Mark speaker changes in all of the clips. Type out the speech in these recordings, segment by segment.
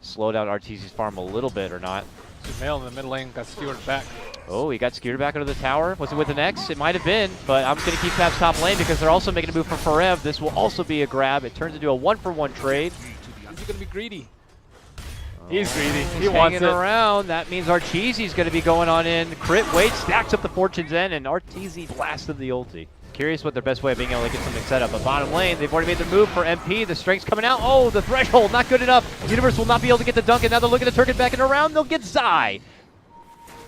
Speaker 1: slow down RTZ's farm a little bit or not.
Speaker 2: Sumail in the mid lane got skewered back.
Speaker 1: Oh, he got skewered back into the tower. Was it with an X? It might have been, but I'm going to keep Fab's top lane because they're also making a move for Forev. This will also be a grab. It turns into a 1-for-1 trade.
Speaker 2: Is he going to be greedy?
Speaker 1: Oh,
Speaker 2: He's greedy. He
Speaker 1: hanging
Speaker 2: wants it.
Speaker 1: around. That means Arteezy's going to be going on in. Crit waits, stacks up the Fortune's End, and Arteezy blasted the ulti. Curious what their best way of being able to get something set up. But bottom lane, they've already made the move for MP. The strength's coming out. Oh, the threshold, not good enough. Universe will not be able to get the dunk, and now they're looking to turn it back and around. They'll get Zai.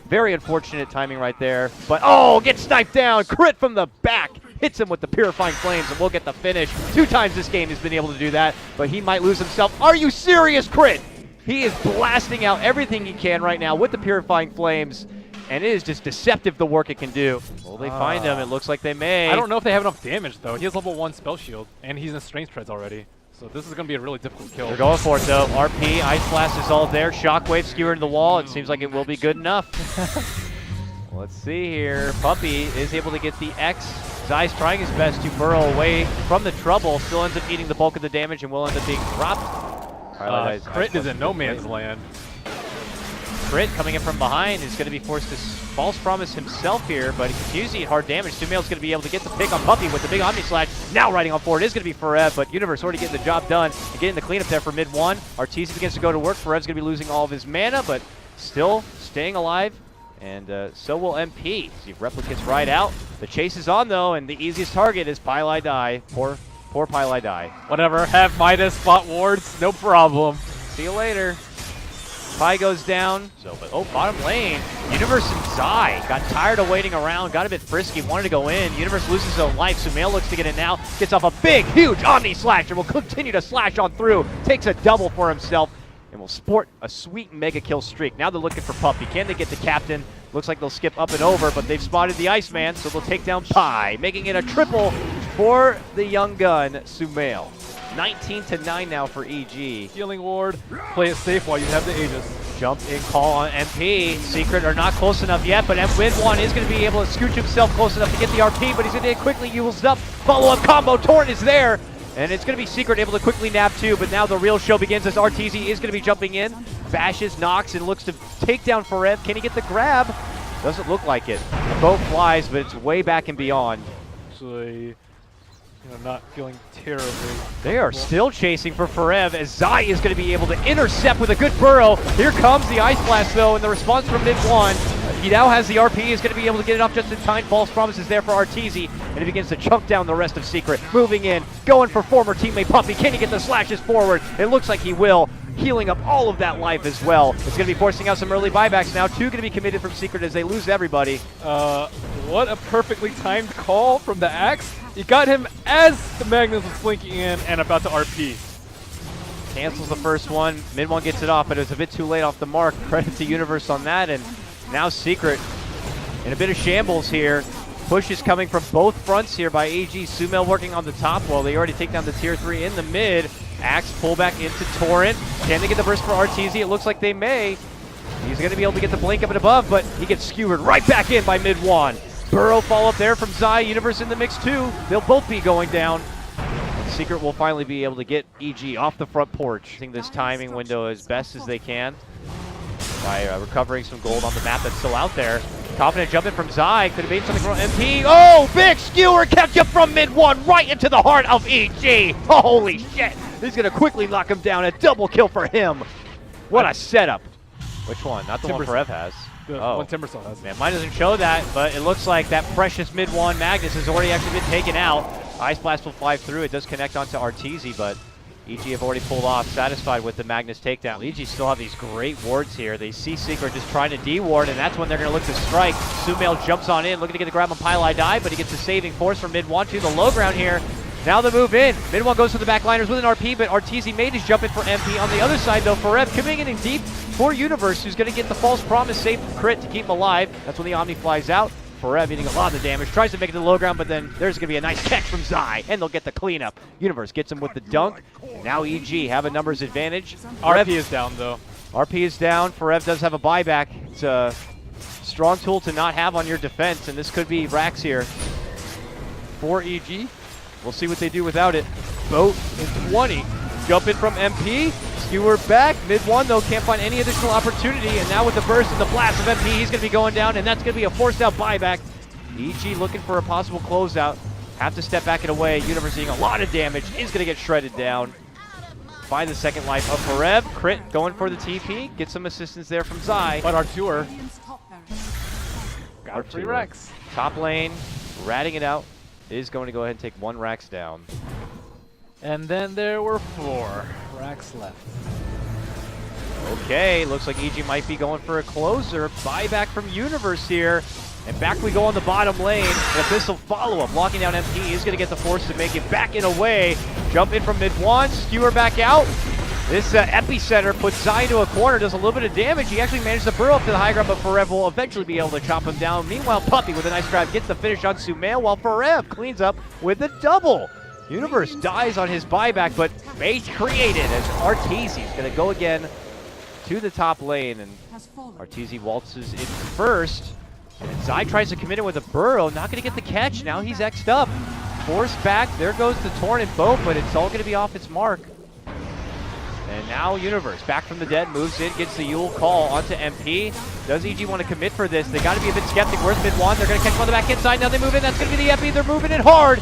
Speaker 1: Very unfortunate timing right there. But, oh, gets sniped down. Crit from the back. Hits him with the Purifying Flames, and we'll get the finish. 2 times this game he's been able to do that, but he might lose himself. Are you serious, Crit? He is blasting out everything he can right now with the Purifying Flames, and it is just deceptive the work it can do. Will they find him? It looks like they may.
Speaker 2: I don't know if they have enough damage, though. He has level 1 spell shield, and he's in strength treads already. So this is going to be a really difficult kill.
Speaker 1: They're going for it, though. RP, Ice Blast is all there. Shockwave skewering the wall. It seems like it will be good enough. Let's see here. Puppy is able to get the X. Zai's trying his best to burrow away from the trouble. Still ends up eating the bulk of the damage and will end up being dropped.
Speaker 2: Crit is in no man's land.
Speaker 1: Crit coming in from behind is going to be forced to false promise himself here, but he continues to eat hard damage. Sumail's going to be able to get the pick on Puppy with the big Omni Slash. Now riding on forward is going to be Forev, but Universe already getting the job done and getting the cleanup there for mid 1. Arteezy begins to go to work. Forev's going to be losing all of his mana, but still staying alive. And so will MP. See if Replicates ride out. The chase is on, though, and the easiest target is Pylai Die. Poor Pylai Die.
Speaker 2: Whatever. Have Midas spot wards. No problem.
Speaker 1: See you later. Pi goes down. Oh, bottom lane. Universe and Zai got tired of waiting around, got a bit frisky, wanted to go in. Universe loses his own life. Sumail looks to get it now. Gets off a big, huge Omni Slash and will continue to slash on through. Takes a double for himself and will sport a sweet mega kill streak. Now they're looking for Puppy. Can they get the captain? Looks like they'll skip up and over, but they've spotted the Iceman, so they'll take down Pi, making it a triple for the young gun, Sumail. 19-9 now for EG.
Speaker 2: Healing ward. Play it safe while you have the Aegis.
Speaker 1: Jump in call on MP. Secret are not close enough yet, but Mid1 is going to be able to scooch himself close enough to get the RP, but he's going to get quickly used up. Follow-up combo. Torrent is there, and it's going to be Secret able to quickly nab too, but now the real show begins as Arteezy is going to be jumping in. Bashes, knocks, and looks to take down Forev. Can he get the grab? Doesn't look like it. The boat flies, but it's way back and beyond.
Speaker 2: Actually, not feeling terribly.
Speaker 1: They are still chasing for Forev as Zai is going to be able to intercept with a good burrow. Here comes the Ice Blast, though, and the response from Mid1. He now has the RP, is going to be able to get it off just in time. False promise is there for Arteezy, and he begins to chunk down the rest of Secret. Moving in, going for former teammate Puppy. Can he get the slashes forward? It looks like he will. Healing up all of that life as well. It's going to be forcing out some early buybacks now. 2 going to be committed from Secret as they lose everybody.
Speaker 2: What a perfectly timed call from the Axe. You got him as the Magnus was flanking in and about to RP.
Speaker 1: Cancels the first one. Mid1 gets it off, but it was a bit too late off the mark. Credit to Universe on that, and now Secret in a bit of shambles here. Push is coming from both fronts here by AG. Sumail working on the top while they already take down the tier 3 in the mid. Axe pull back into Torrent. Can they get the burst for Arteezy? It looks like they may. He's going to be able to get the blink up and above, but he gets skewered right back in by Mid1. Burrow follow up there from Zai. Universe in the mix too. They'll both be going down. And Secret will finally be able to get EG off the front porch. Using this timing window as best as they can by recovering some gold on the map that's still out there. Confident jump in from Zai. Could have made something from MP. Oh, big skewer catch up from Mid1 right into the heart of EG. Holy shit. He's going to quickly knock him down. A double kill for him. What a setup. Which one? Not the one Forev has.
Speaker 2: The one Timbersaw has.
Speaker 1: Man, mine doesn't show that, but it looks like that precious Mid1 Magnus has already actually been taken out. Ice Blast will fly through. It does connect onto Arteezy, but EG have already pulled off, satisfied with the Magnus takedown. EG still have these great wards here. They see Secret just trying to de-ward, and that's when they're going to look to strike. Sumail jumps on in, looking to get the grab on Pylai Die, but he gets the saving force from Mid1 to the low ground here. Now the move in. Mid1 goes to the backliners with an RP, but Arteezy made his jump in for MP. On the other side, though, Forev coming in deep for Universe, who's going to get the false promise save crit to keep him alive. That's when the Omni flies out. Forev eating a lot of the damage, tries to make it to the low ground, but then there's going to be a nice catch from Zai, and they'll get the cleanup. Universe gets him with the dunk. Now EG have a numbers advantage.
Speaker 2: RP is down, though.
Speaker 1: RP is down. Forev does have a buyback. It's a strong tool to not have on your defense, and this could be Rax here for EG. We'll see what they do without it. Boat in 20. Jump in from MP. Skewer back. Mid one, though, can't find any additional opportunity. And now with the burst and the blast of MP, he's going to be going down, and that's going to be a forced out buyback. EG looking for a possible closeout. Have to step back and away. Universe seeing a lot of damage. Is going to get shredded down. Find the second life of Forev. Crit going for the TP. Get some assistance there from Zai.
Speaker 2: But Artur got 3 racks.
Speaker 1: Top lane, ratting it out. Is going to go ahead and take 1 racks down.
Speaker 2: And then there were 4 racks left.
Speaker 1: Okay, looks like EG might be going for a closer. Buyback from Universe here. And back we go on the bottom lane. An Abyssal follow-up, locking down MP. Is going to get the force to make it back in away. Jump in from mid one, skewer back out. This epicenter puts Zai into a corner, does a little bit of damage. He actually managed to burrow up to the high ground, but Forev will eventually be able to chop him down. Meanwhile, Puppey with a nice grab gets the finish on Sumail, while Forev cleans up with a double. Universe dies on his buyback, but Mage created as Arteezy is going to go again to the top lane, and Arteezy waltzes in first. And Zai tries to commit it with a burrow, not going to get the catch. Now he's X'd up. Force back, there goes the Torn and boat, but it's all going to be off its mark. And now Universe, back from the dead, moves in, gets the Yule call onto MP. Does EG want to commit for this? They got to be a bit skeptic. Where's mid one? They're going to catch him on the back inside. Now they move in. That's going to be the Epi. They're moving it hard.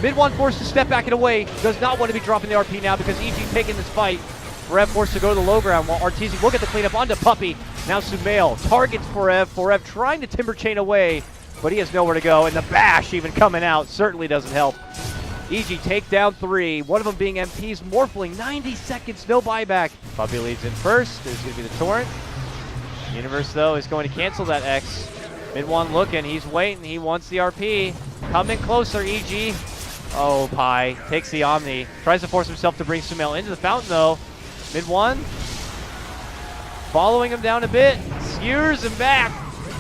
Speaker 1: Mid one forced to step back and away. Does not want to be dropping the RP now because EG taking this fight. Forev forced to go to the low ground while Arteezy will get the cleanup onto Puppey. Now Sumail targets Forev. Forev trying to timber chain away, but he has nowhere to go. And the bash even coming out certainly doesn't help. EG take down 3, one of them being MP's Morphling. 90 seconds, no buyback. Puppey leads in first. There's going to be the Torrent. Universe, though, is going to cancel that X. Mid one looking, he's waiting, he wants the RP. Coming closer, EG. Oh, Pi takes the Omni. Tries to force himself to bring Sumail into the fountain, though. Mid one. Following him down a bit. Skewers him back.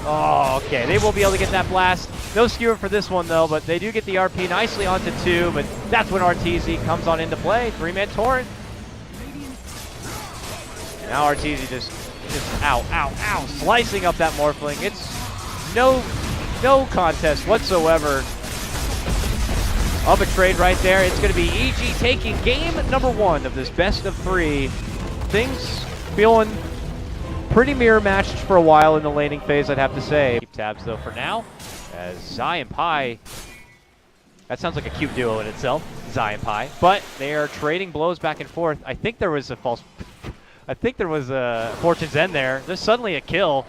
Speaker 1: Oh, okay. They will be able to get that blast. No skewer for this one, though, but they do get the RP nicely onto 2, but that's when Arteezy comes on into play. 3-man Torrent. Now Arteezy just ow, ow, ow, slicing up that Morphling. It's no contest whatsoever of a trade right there. It's going to be EG taking game number 1 of this best of 3. Things feeling pretty mirror matched for a while in the laning phase, I'd have to say. Keep tabs, though, for now. As Zai and Pi, that sounds like a cute duo in itself, Zai and Pi. But they are trading blows back and forth. I think there was a Fortune's End there. There's suddenly a kill.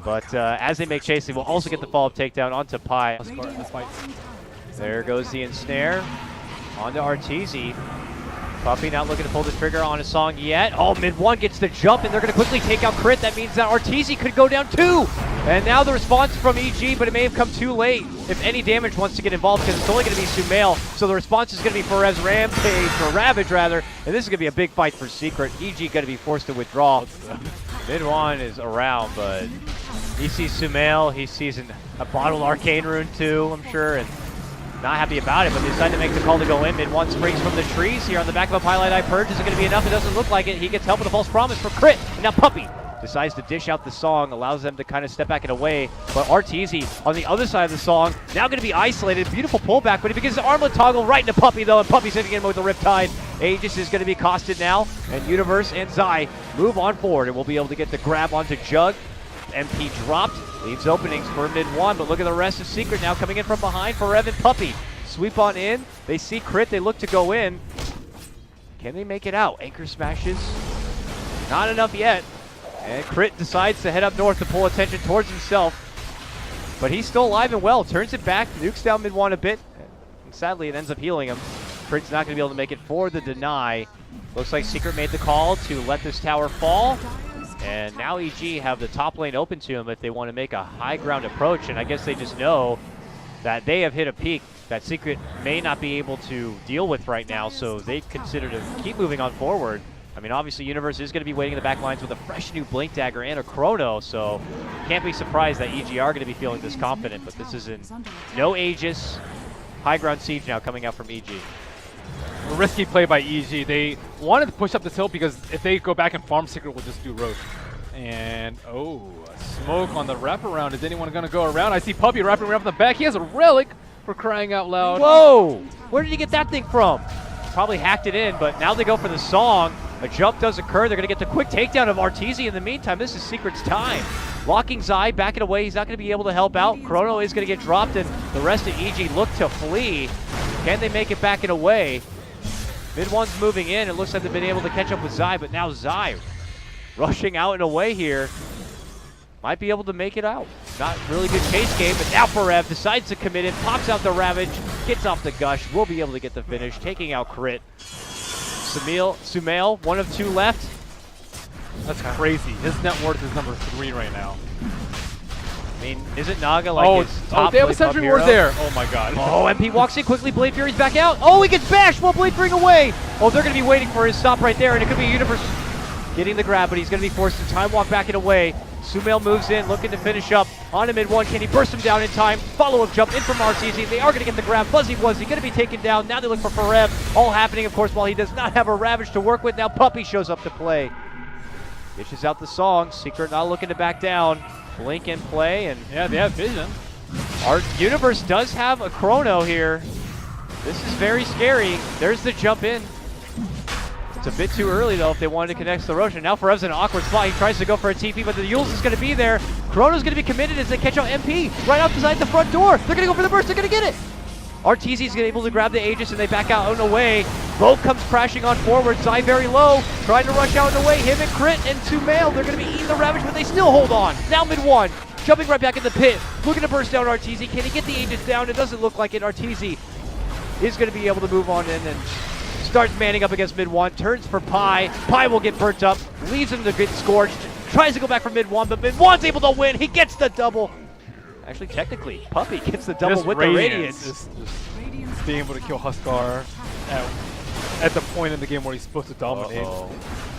Speaker 1: But as they make chase, they will also get the follow-up takedown onto Pi. There goes the ensnare onto Arteezy. Puppey not looking to pull the trigger on a song yet. Oh, mid one gets the jump, and they're going to quickly take out Crit. That means that Arteezy could go down 2. And now the response from EG, but it may have come too late if any damage wants to get involved because it's only going to be Sumail. So the response is going to be Forev's Rampage, or Ravage rather, and this is going to be a big fight for Secret. EG going to be forced to withdraw. Mid one is around, but he sees Sumail. He sees a bottled Arcane Rune too, I'm sure, and not happy about it, but they decide to make the call to go in. Mid one springs from the trees here on the back of a Pilot Eye Purge. Is it going to be enough? It doesn't look like it. He gets help with a false promise for Crit. And now Puppey decides to dish out the song, allows them to kind of step back and away. But Arteezy on the other side of the song, now going to be isolated. Beautiful pullback, but he begins to armlet toggle right into Puppey, though, and Puppey's hitting him with the Riptide. Aegis is going to be costed now, and Universe and Zai move on forward, and we'll be able to get the grab onto Jug. MP dropped, leaves openings for mid one, but look at the rest of Secret now coming in from behind for Evan Puppey. Sweep on in, they see Crit, they look to go in. Can they make it out? Anchor smashes, not enough yet. And Crit decides to head up north to pull attention towards himself. But he's still alive and well, turns it back, nukes down mid one a bit. And sadly, it ends up healing him. Crit's not going to be able to make it for the deny. Looks like Secret made the call to let this tower fall. And now EG have the top lane open to him if they want to make a high ground approach. And I guess they just know that they have hit a peak that Secret may not be able to deal with right now, so they consider to keep moving on forward. I mean, obviously, Universe is going to be waiting in the back lines with a fresh new Blink Dagger and a Chrono, so can't be surprised that EG are going to be feeling this confident, but this is in no Aegis. High ground siege now coming out from EG.
Speaker 2: A risky play by EG. They wanted to push up this hill because if they go back and farm, Secret will just do roast. And, oh, a smoke on the wraparound. Is anyone going to go around? I see Puppey wrapping around from the back. He has a relic, for crying out loud.
Speaker 1: Whoa! Where did he get that thing from? Probably hacked it in, but now they go for the song. A jump does occur. They're going to get the quick takedown of Arteezy in the meantime. This is Secret's time. Locking Zai, backing away. He's not going to be able to help out. Chrono is going to get dropped, and the rest of EG look to flee. Can they make it back and away? Mid one's moving in. It looks like they've been able to catch up with Zai, but now Zai rushing out and away here. Might be able to make it out. Not really good chase game, but now Forev decides to commit it, pops out the Ravage, gets off the Gush, will be able to get the finish, taking out Crit. Sumail, 1 of 2 left.
Speaker 2: That's crazy. His net worth is number 3 right now.
Speaker 1: I mean, isn't Naga like his top
Speaker 2: they have a
Speaker 1: play
Speaker 2: sentry
Speaker 1: pub
Speaker 2: ward
Speaker 1: hero?
Speaker 2: there. Oh my god.
Speaker 1: Oh, MP walks in quickly, Blade Fury's back out. Oh, he gets bashed while Blade Fury away. Oh, they're going to be waiting for his stop right there, and it could be Universe getting the grab, but he's going to be forced to time walk back and away. Sumail moves in, looking to finish up on a mid one. Can he burst him down in time? Follow-up jump in from Arteezy. They are going to get the grab. Fuzzy Wuzzy going to be taken down. Now they look for Forev. All happening, of course, while he does not have a Ravage to work with. Now Puppy shows up to play. Dishes out the song. Secret not looking to back down. Blink in play, and
Speaker 2: yeah, they have vision.
Speaker 1: our Universe does have a Chrono here. This is very scary. There's the jump in. It's a bit too early, though, if they wanted to connect to the Roshan. Now Forev's in an awkward spot. He tries to go for a TP, but the Yules is going to be there. Chrono's going to be committed as they catch out MP right outside the front door. They're going to go for the burst. They're going to get it. Arteezy's able to grab the Aegis, and they back out and away. Boat comes crashing on forward. Zai very low, trying to rush out and away. Him and Crit and Sumail, they're going to be eating the Ravage, but they still hold on. Now mid one, jumping right back in the pit. Looking to burst down Arteezy. Can he get the Aegis down? It doesn't look like it. Arteezy is going to be able to move on in and starts manning up against mid one. Turns for Pi. Pi will get burnt up. Leaves him to get scorched. Tries to go back for mid one, but mid one's able to win. He gets the double. Actually, technically, Puppy gets the double with the Radiance.
Speaker 2: Just being able to kill Huskar at the point in the game where he's supposed to dominate.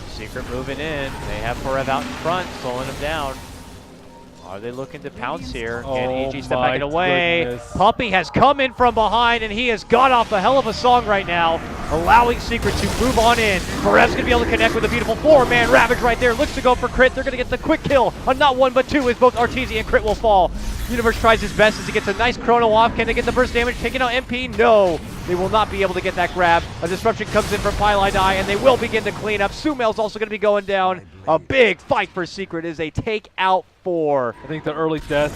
Speaker 1: Secret moving in. They have Forev out in front, slowing him down. Are they looking to pounce here? Can EG step back and away?
Speaker 2: Goodness.
Speaker 1: Puppy has come in from behind, and he has got off a hell of a song right now, allowing Secret to move on in. Forev's going to be able to connect with a beautiful 4-man Ravage right there. Looks to go for Crit. They're going to get the quick kill on not 1 but 2 as both Arteezy and Crit will fall. Universe tries his best as he gets a nice Chrono off. Can they get the burst damage? Taking out MP? No. They will not be able to get that grab. A disruption comes in from Pylai Die, and they will begin to clean up. Sumail's also going to be going down. A big fight for Secret is a take out 4.
Speaker 2: I think the early death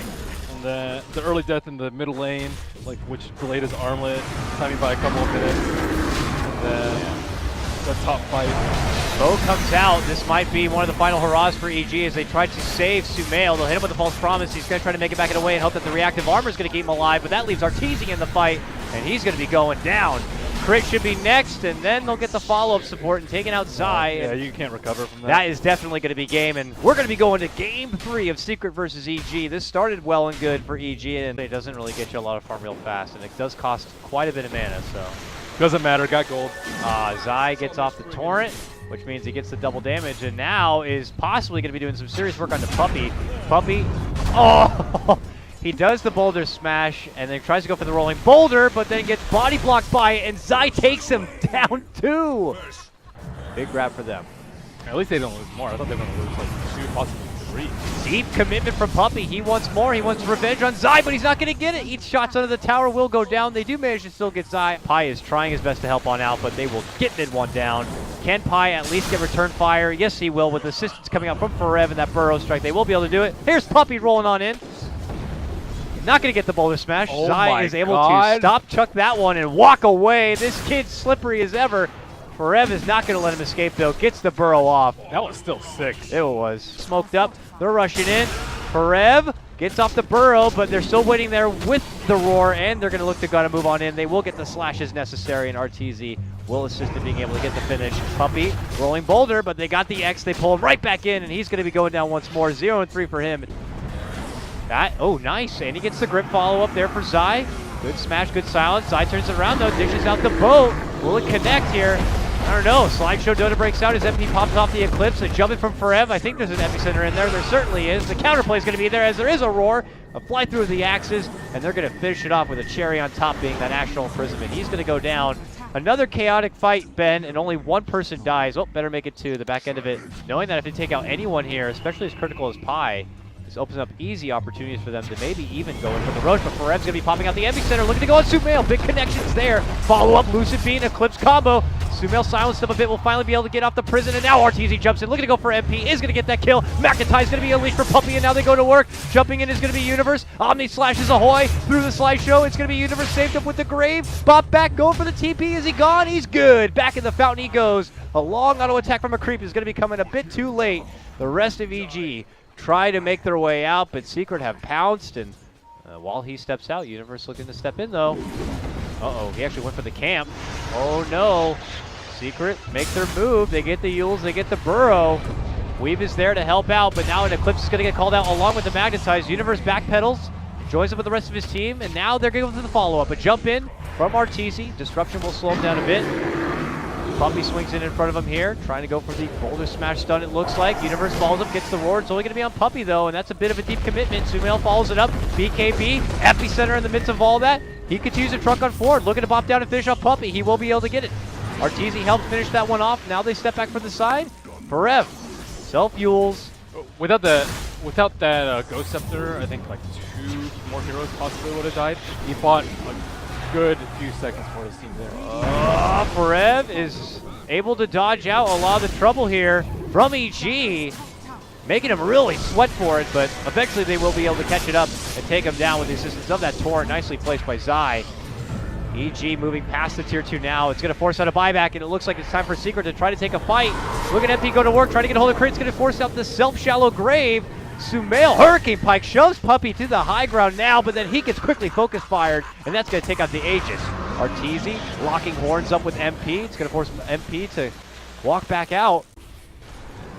Speaker 2: and the early death in the middle lane, like which delayed his armlet, timing by a couple of minutes, and then the top fight.
Speaker 1: Bo comes out. This might be one of the final hurrahs for EG as they try to save Sumail. They'll hit him with a false promise. He's going to try to make it back in away and hope that the reactive armor is going to keep him alive, but that leaves Arteezy in the fight, and he's going to be going down. Crit should be next, and then they'll get the follow-up support and taking out Zai.
Speaker 2: Yeah, you can't recover from that.
Speaker 1: That is definitely going to be game, and we're going to be going to game 3 of Secret versus EG. This started well and good for EG, and it doesn't really get you a lot of farm real fast, and it does cost quite a bit of mana, so.
Speaker 2: Doesn't matter, got gold.
Speaker 1: Zai gets off the Torrent, which means he gets the double damage, and now is possibly going to be doing some serious work on the Puppy. Puppy, oh! He does the boulder smash, and then tries to go for the rolling boulder, but then gets body blocked by it, and Zai takes him down too. Big grab for them.
Speaker 2: At least they don't lose more. I thought they were going to lose like 2, possibly 3.
Speaker 1: Deep commitment from Puppy. He wants more. He wants revenge on Zai, but he's not going to get it. Each shots under the tower will go down. They do manage to still get Zai. Pi is trying his best to help on out, but they will get mid one down. Can Pi at least get return fire? Yes, he will, with assistance coming out from Forev and that burrow strike. They will be able to do it. Here's Puppy rolling on in. Not going to get the boulder smash.
Speaker 2: Oh
Speaker 1: Zai is able to stop chuck that one and walk away. This kid's slippery as ever. Forev is not going to let him escape, though. Gets the burrow off.
Speaker 2: That was still 6.
Speaker 1: It was. Smoked up. They're rushing in. Forev gets off the burrow, but they're still waiting there with the roar, and they're going to look to move on in. They will get the slashes necessary, and Arteezy will assist in being able to get the finish. Puppy rolling boulder, but they got the X. They pull him right back in, and he's going to be going down once more. 0-3 for him. Oh, nice. And he gets the grip follow-up there for Zai. Good smash, good silence. Zai turns it around, though. Dishes out the boat. Will it connect here? I don't know. Slideshow Dota breaks out. His MP pops off the Eclipse. A jump in from Forev. I think there's an epicenter in there. There certainly is. The counterplay is going to be there as there is a roar. A fly through of the axes. And they're going to finish it off with a cherry on top being that actual imprisonment. He's going to go down. Another chaotic fight, Ben, and only one person dies. Oh, better make it to the back end of it. Knowing that if they take out anyone here, especially as critical as Pi, This opens up easy opportunities for them to maybe even go in for the rush, but Forev's going to be popping out the epicenter, looking to go on Sumail. Big connections there. Follow up, Lucid Bean, Eclipse combo. Sumail silenced him a bit, will finally be able to get off the prison, and now RTZ jumps in, looking to go for MP, is going to get that kill. McIntyre's going to be unleashed for Puppey, and now they go to work. Jumping in is going to be Universe. Omni slashes Ahoy through the slideshow. It's going to be Universe saved up with the grave. Bop back, going for the TP. Is he gone? He's good. Back in the fountain he goes. A long auto attack from a creep is going to be coming a bit too late. The rest of EG try to make their way out, but Secret have pounced, and while he steps out, Universe looking to step in though. Uh-oh, he actually went for the camp. Oh no. Secret make their move. They get the Yules, they get the Burrow. Weave is there to help out, but now an Eclipse is going to get called out along with the Magnetize. Universe backpedals, joins up with the rest of his team, and now they're going to go to the follow-up. A jump in from RTZ. Disruption will slow him down a bit. Puppey swings in front of him here, trying to go for the boulder smash stun, it looks like. Universe follows him, gets the roar. It's only going to be on Puppey, though, and that's a bit of a deep commitment. Sumail follows it up. BKB, epicenter in the midst of all that. He continues to truck on forward, looking to bop down and finish off Puppey. He will be able to get it. RTZ helps finish that one off. Now they step back from the side. Forev, self-Yules.
Speaker 2: Without that Ghost Scepter, I think like 2 more heroes possibly would have died. He fought a good few seconds for his team there.
Speaker 1: Forev is able to dodge out a lot of the trouble here from EG, making him really sweat for it, but eventually they will be able to catch it up and take him down with the assistance of that torrent, nicely placed by Zai. EG moving past the tier 2 now. It's going to force out a buyback, and it looks like it's time for Secret to try to take a fight. Look at MP go to work, trying to get a hold of Crit. It's going to force out the self-shallow grave. Sumail, Hurricane Pike shoves Puppey to the high ground now, but then he gets quickly focus fired, and that's going to take out the Aegis. RTZ locking horns up with MP. It's going to force MP to walk back out.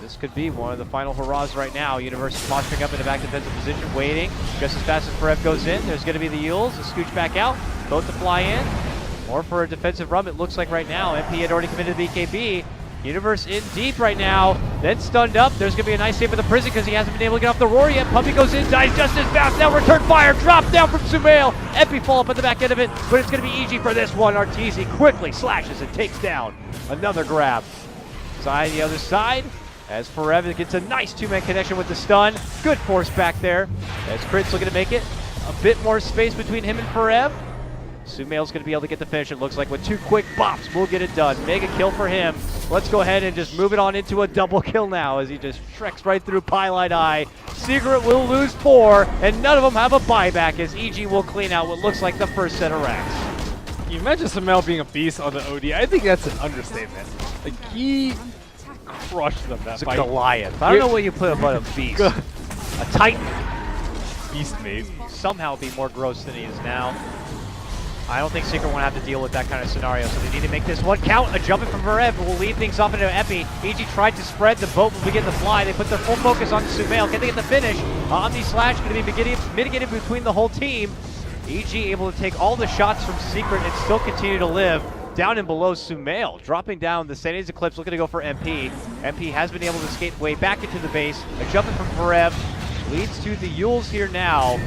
Speaker 1: This could be one of the final hurrahs right now. Universe is posturing up in a back defensive position, waiting. Just as fast as Forev goes in, there's going to be the Yules, a scooch back out, both to fly in. Or for a defensive run, it looks like right now. MP had already committed the BKB. Universe in deep right now, then stunned up. There's going to be a nice save for the prison because he hasn't been able to get off the roar yet. Puppey goes in, dies just as fast. Now return fire, drop down from Sumail. MP fall up at the back end of it, but it's going to be EG for this one. RTZ quickly slashes and takes down another grab. Side the other side. As Forev gets a nice 2-man connection with the stun. Good force back there. As Crit's looking to make it a bit more space between him and Forev. Sumail's going to be able to get the finish, it looks like, with 2 quick bops. We'll get it done. Mega kill for him. Let's go ahead and just move it on into a double kill now as he just shreks right through Pylite Eye. Secret will lose 4, and none of them have a buyback as EG will clean out what looks like the first set of racks.
Speaker 2: You imagine Sumail being a beast on the OD. I think that's an understatement. Like, he crushed them that
Speaker 1: It's a
Speaker 2: fight.
Speaker 1: Goliath. I don't know what you put about a beast. A Titan.
Speaker 2: Beast mate.
Speaker 1: Somehow be more gross than he is now. I don't think Secret won't have to deal with that kind of scenario, so they need to make this one count. A jump in from Forev will lead things off into Epi. EG tried to spread, the boat will begin to fly. They put their full focus on Sumail. Can they get the finish? Omni Slash going to be mitigated between the whole team. EG able to take all the shots from Secret and still continue to live. Down and below Sumail, dropping down the Sandy's Eclipse, looking to go for MP. MP has been able to skate way back into the base. A jump in from Forev leads to the Yules here now.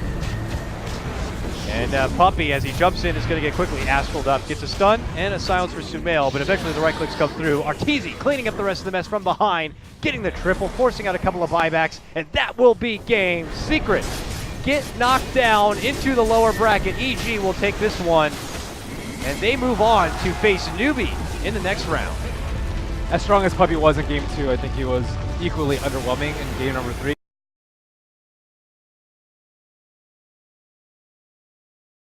Speaker 1: And Puppey, as he jumps in, is going to get quickly askled up. Gets a stun and a silence for Sumail, but eventually the right clicks come through. RTZ cleaning up the rest of the mess from behind, getting the triple, forcing out a couple of buybacks, and that will be game. Secret get knocked down into the lower bracket. EG will take this one, and they move on to face Newbie in the next round.
Speaker 2: As strong as Puppey was in game 2, I think he was equally underwhelming in game number 3.